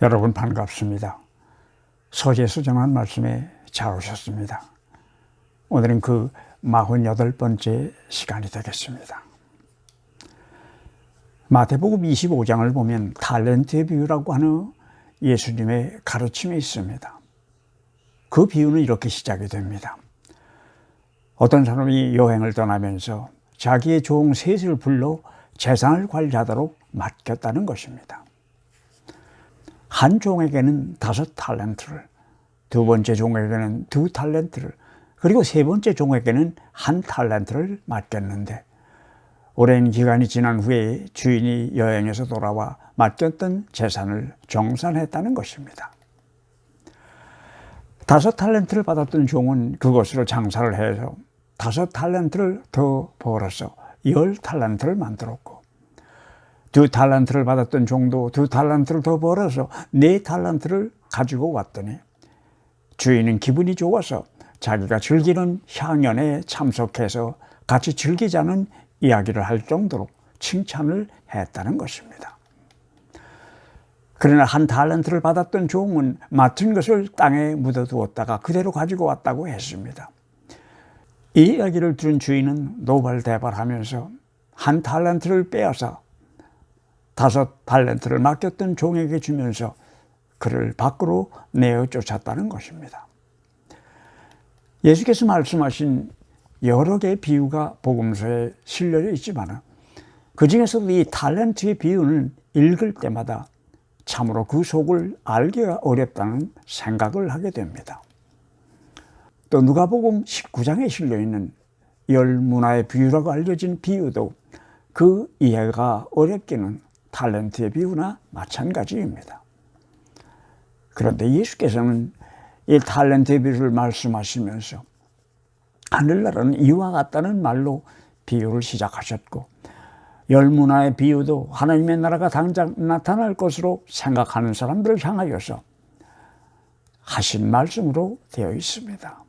여러분 반갑습니다. 서재에서 전한 말씀에 잘 오셨습니다. 오늘은 그 48번째 시간이 되겠습니다. 마태복음 25장을 보면 탤런트의 비유라고 하는 예수님의 가르침이 있습니다. 그 비유는 이렇게 시작이 됩니다. 어떤 사람이 여행을 떠나면서 자기의 종 셋을 불러 재산을 관리하도록 맡겼다는 것입니다. 한 종에게는 5달란트를, 두 번째 종에게는 2달란트를, 그리고 세 번째 종에게는 1달란트를 맡겼는데 오랜 기간이 지난 후에 주인이 여행에서 돌아와 맡겼던 재산을 정산했다는 것입니다. 5달란트를 받았던 종은 그것으로 장사를 해서 5달란트를 더 벌어서 10달란트를 만들었고, 2달란트를 받았던 종도 2달란트를 더 벌어서 4달란트를 가지고 왔더니 주인은 기분이 좋아서 자기가 즐기는 향연에 참석해서 같이 즐기자는 이야기를 할 정도로 칭찬을 했다는 것입니다. 그러나 1달란트를 받았던 종은 맡은 것을 땅에 묻어두었다가 그대로 가지고 왔다고 했습니다. 이 이야기를 들은 주인은 노발대발하면서 1달란트를 빼앗아 5달란트를 맡겼던 종에게 주면서 그를 밖으로 내어 쫓았다는 것입니다. 예수께서 말씀하신 여러 개의 비유가 복음서에 실려져 있지만 그 중에서도 이 달란트의 비유는 읽을 때마다 참으로 그 속을 알기가 어렵다는 생각을 하게 됩니다. 또 누가복음 19장에 실려있는 열 문화의 비유라고 알려진 비유도 그 이해가 어렵기는 달란트의 비유나 마찬가지입니다. 그런데 예수께서는 이 달란트의 비유를 말씀하시면서 하늘나라는 이와 같다는 말로 비유를 시작하셨고, 열 문화의 비유도 하나님의 나라가 당장 나타날 것으로 생각하는 사람들을 향하여서 하신 말씀으로 되어 있습니다.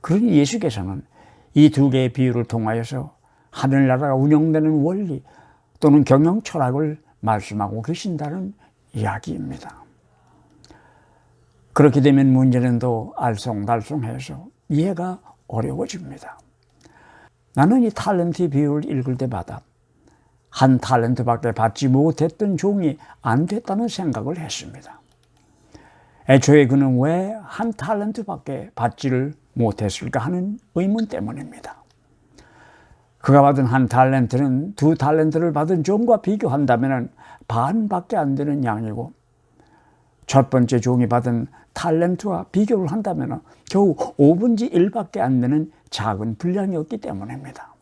그러니 예수께서는 이 두 개의 비유를 통하여서 하늘나라가 운영되는 원리 또는 경영 철학을 말씀하고 계신다는 이야기입니다. 그렇게 되면 문제는 더 알쏭달쏭해서 이해가 어려워집니다. 나는 이 달란트의 비유를 읽을 때마다 1달란트밖에 받지 못했던 종이 안 됐다는 생각을 했습니다. 애초에 그는 왜 1달란트밖에 받지를 못했을까 하는 의문 때문입니다. 그가 받은 1달란트는 2달란트를 받은 종과 비교한다면 반밖에 안 되는 양이고, 첫 번째 종이 받은 달란트와 비교를 한다면 겨우 5분의 1밖에 안 되는 작은 분량이었기 때문입니다.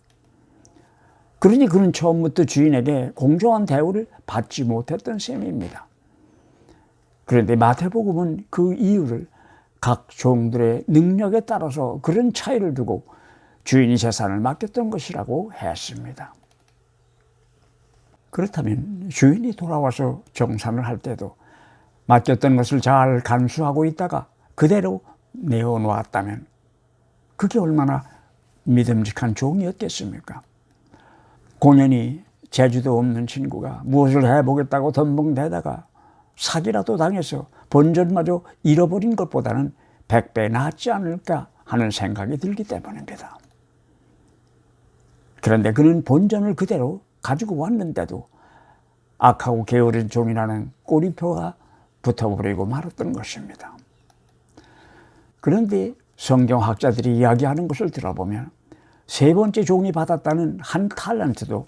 그러니 그는 처음부터 주인에게 공정한 대우를 받지 못했던 셈입니다. 그런데 마태복음은 그 이유를 각 종들의 능력에 따라서 그런 차이를 두고 주인이 재산을 맡겼던 것이라고 했습니다. 그렇다면 주인이 돌아와서 정산을 할 때도 맡겼던 것을 잘 간수하고 있다가 그대로 내어놓았다면 그게 얼마나 믿음직한 종이었겠습니까? 고년이 재주도 없는 친구가 무엇을 해보겠다고 덤벙대다가 사기라도 당해서 본전마저 잃어버린 것보다는 100배 낫지 않을까 하는 생각이 들기 때문입니다. 그런데 그는 본전을 그대로 가지고 왔는데도 악하고 게으른 종이라는 꼬리표가 붙어버리고 말았던 것입니다. 그런데 성경학자들이 이야기하는 것을 들어보면 세 번째 종이 받았다는 1달란트도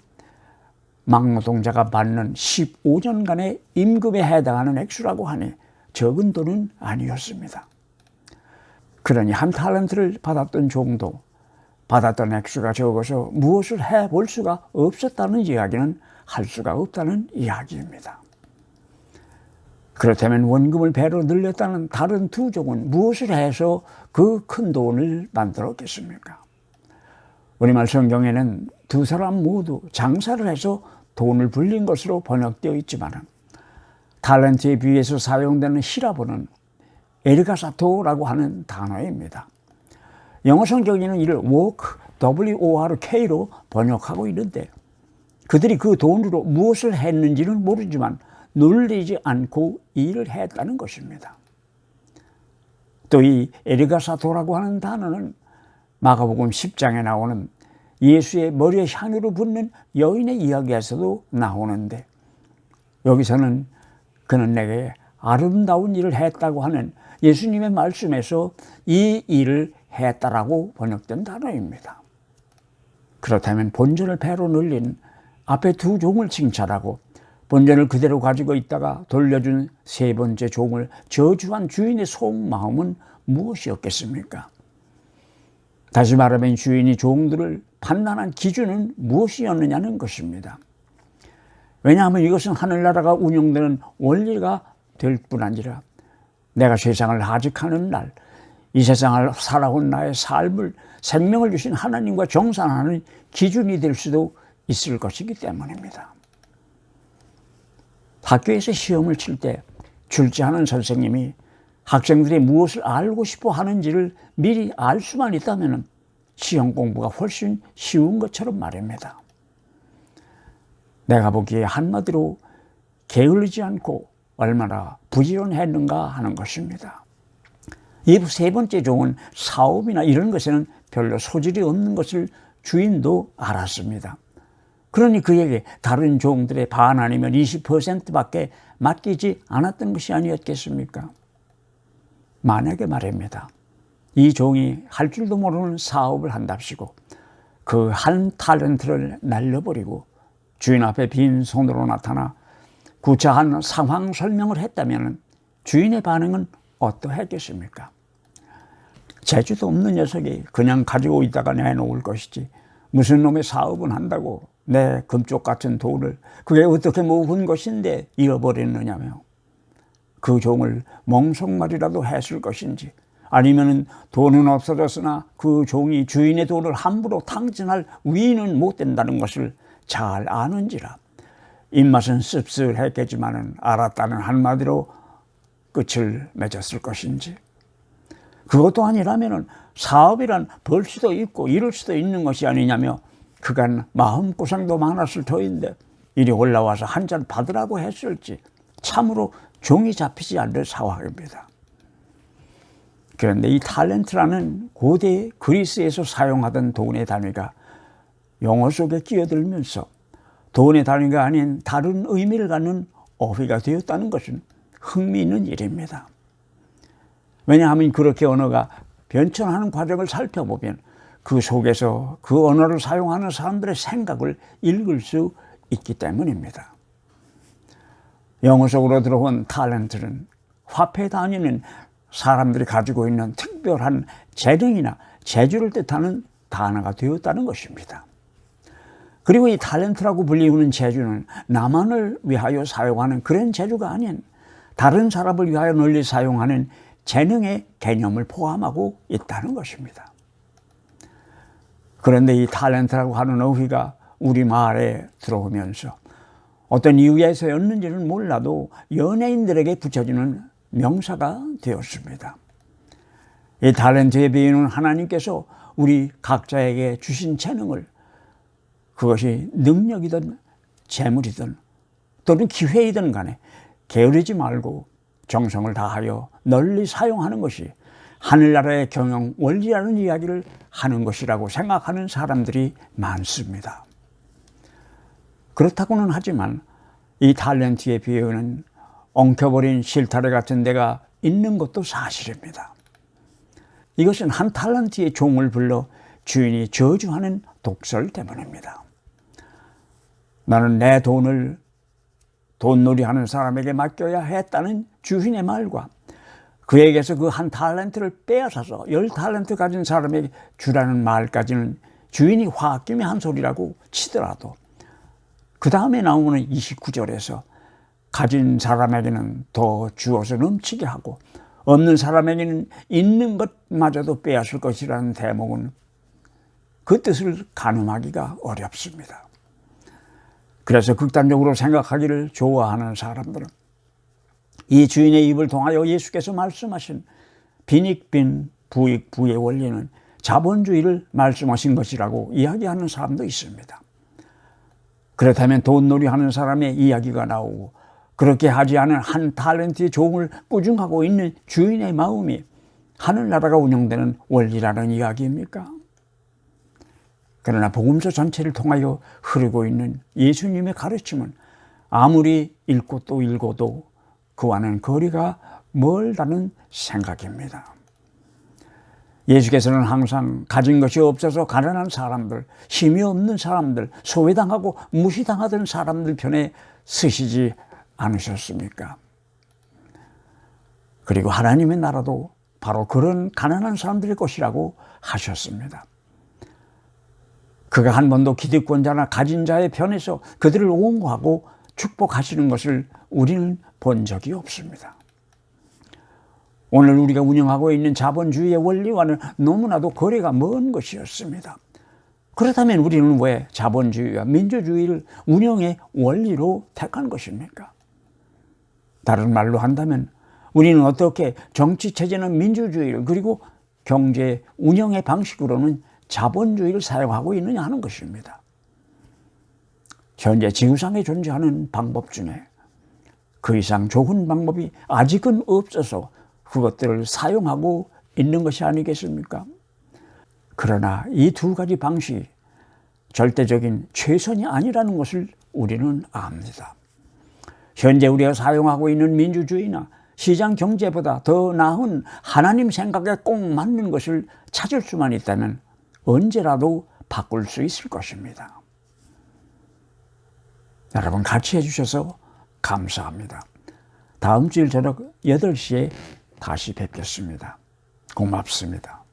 막노동자가 받는 15년간의 임금에 해당하는 액수라고 하니 적은 돈은 아니었습니다. 그러니 1달란트를 받았던 종도 받았던 액수가 적어서 무엇을 해볼 수가 없었다는 이야기는 할 수가 없다는 이야기입니다. 그렇다면 원금을 배로 늘렸다는 다른 두 종은 무엇을 해서 그 큰 돈을 만들었겠습니까? 우리말 성경에는 두 사람 모두 장사를 해서 돈을 불린 것으로 번역되어 있지만 달란트에 비해서 사용되는 히라보는 에르가사토라고 하는 단어입니다. 영어 성경에는 이를 work, WORK로 번역하고 있는데 그들이 그 돈으로 무엇을 했는지는 모르지만 눌리지 않고 일을 했다는 것입니다. 또 이 에리가사도라고 하는 단어는 마가복음 10장에 나오는 예수의 머리에 향유로 붓는 여인의 이야기에서도 나오는데, 여기서는 그는 내게 아름다운 일을 했다고 하는 예수님의 말씀에서 이 일을 했다라고 번역된 단어입니다. 그렇다면 본전을 배로 늘린 앞에 두 종을 칭찬하고 본전을 그대로 가지고 있다가 돌려준 세 번째 종을 저주한 주인의 속마음은 무엇이었겠습니까? 다시 말하면 주인이 종들을 판단한 기준은 무엇이었느냐는 것입니다. 왜냐하면 이것은 하늘나라가 운영되는 원리가 될 뿐 아니라 내가 세상을 하직하는 날, 이 세상을 살아온 나의 삶을, 생명을 주신 하나님과 정산하는 기준이 될 수도 있을 것이기 때문입니다. 학교에서 시험을 칠 때 출제하는 선생님이 학생들이 무엇을 알고 싶어 하는지를 미리 알 수만 있다면 시험 공부가 훨씬 쉬운 것처럼 말입니다. 내가 보기에 한마디로 게을르지 않고 얼마나 부지런했는가 하는 것입니다. 이 세 번째 종은 사업이나 이런 것에는 별로 소질이 없는 것을 주인도 알았습니다. 그러니 그에게 다른 종들의 반 아니면 20%밖에 맡기지 않았던 것이 아니었겠습니까? 만약에 말입니다, 이 종이 할 줄도 모르는 사업을 한답시고 그 한 탤런트를 날려버리고 주인 앞에 빈손으로 나타나 구차한 상황 설명을 했다면 주인의 반응은 어떠했겠습니까? 재주도 없는 녀석이 그냥 가지고 있다가 내놓을 것이지 무슨 놈의 사업은 한다고 내 금쪽 같은 돈을 그게 어떻게 모은 것인데 잃어버렸느냐며 그 종을 멍석말이라도 했을 것인지, 아니면 돈은 없어졌으나 그 종이 주인의 돈을 함부로 탕진할 위인은 못 된다는 것을 잘 아는지라 입맛은 씁쓸했겠지만은 알았다는 한마디로 끝을 맺었을 것인지, 그것도 아니라면은 사업이란 벌 수도 있고 이룰 수도 있는 것이 아니냐며 그간 마음고생도 많았을 터인데 이리 올라와서 한 잔 받으라고 했을지 참으로 종이 잡히지 않을 상황입니다. 그런데 이 탤런트라는 고대 그리스에서 사용하던 돈의 단위가 영어 속에 끼어들면서 돈의 단위가 아닌 다른 의미를 갖는 어휘가 되었다는 것은 흥미있는 일입니다. 왜냐하면 그렇게 언어가 변천하는 과정을 살펴보면 그 속에서 그 언어를 사용하는 사람들의 생각을 읽을 수 있기 때문입니다. 영어 속으로 들어온 탤런트는 화폐 단위는 사람들이 가지고 있는 특별한 재능이나 재주를 뜻하는 단어가 되었다는 것입니다. 그리고 이 탤런트라고 불리우는 재주는 나만을 위하여 사용하는 그런 재주가 아닌 다른 사람을 위하여 널리 사용하는 재능의 개념을 포함하고 있다는 것입니다. 그런데 이 탤런트라고 하는 어휘가 우리말에 들어오면서 어떤 이유에서였는지는 몰라도 연예인들에게 붙여지는 명사가 되었습니다. 이 탤런트의 비유는 하나님께서 우리 각자에게 주신 재능을, 그것이 능력이든 재물이든 또는 기회이든 간에 게으르지 말고 정성을 다하여 널리 사용하는 것이 하늘나라의 경영 원리라는 이야기를 하는 것이라고 생각하는 사람들이 많습니다. 그렇다고는 하지만 이 탤런트의 비유는 엉켜버린 실타래 같은 데가 있는 것도 사실입니다. 이것은 한 탤런트의 종을 불러 주인이 저주하는 독설 때문입니다. 나는 내 돈을 돈놀이하는 사람에게 맡겨야 했다는 주인의 말과 그에게서 그 한 탤런트를 빼앗아서 10탤런트 가진 사람에게 주라는 말까지는 주인이 홧김에 한 소리라고 치더라도 그 다음에 나오는 29절에서 가진 사람에게는 더 주어서 넘치게 하고 없는 사람에게는 있는 것마저도 빼앗을 것이라는 대목은 그 뜻을 가늠하기가 어렵습니다. 그래서 극단적으로 생각하기를 좋아하는 사람들은 이 주인의 입을 통하여 예수께서 말씀하신 빈익빈 부익부의 원리는 자본주의를 말씀하신 것이라고 이야기하는 사람도 있습니다. 그렇다면 돈놀이 하는 사람의 이야기가 나오고 그렇게 하지 않은 한 달란트의 종을 꾸중하고 있는 주인의 마음이 하늘나라가 운영되는 원리라는 이야기입니까? 그러나 복음서 전체를 통하여 흐르고 있는 예수님의 가르침은 아무리 읽고 또 읽어도 그와는 거리가 멀다는 생각입니다. 예수께서는 항상 가진 것이 없어서 가난한 사람들, 힘이 없는 사람들, 소외당하고 무시당하던 사람들 편에 서시지 않으셨습니까? 그리고 하나님의 나라도 바로 그런 가난한 사람들의 것이라고 하셨습니다. 그가 한 번도 기득권자나 가진 자의 편에서 그들을 옹호하고 축복하시는 것을 우리는 본 적이 없습니다. 오늘 우리가 운영하고 있는 자본주의의 원리와는 너무나도 거리가 먼 것이었습니다. 그렇다면 우리는 왜 자본주의와 민주주의를 운영의 원리로 택한 것입니까? 다른 말로 한다면 우리는 어떻게 정치체제는 민주주의를 그리고 경제 운영의 방식으로는 자본주의를 사용하고 있느냐 하는 것입니다. 현재 지구상에 존재하는 방법 중에 그 이상 좋은 방법이 아직은 없어서 그것들을 사용하고 있는 것이 아니겠습니까? 그러나 이 두 가지 방식이 절대적인 최선이 아니라는 것을 우리는 압니다. 현재 우리가 사용하고 있는 민주주의나 시장 경제보다 더 나은 하나님 생각에 꼭 맞는 것을 찾을 수만 있다면 언제라도 바꿀 수 있을 것입니다. 여러분 같이 해주셔서 감사합니다. 다음 주일 저녁 8시에 다시 뵙겠습니다. 고맙습니다.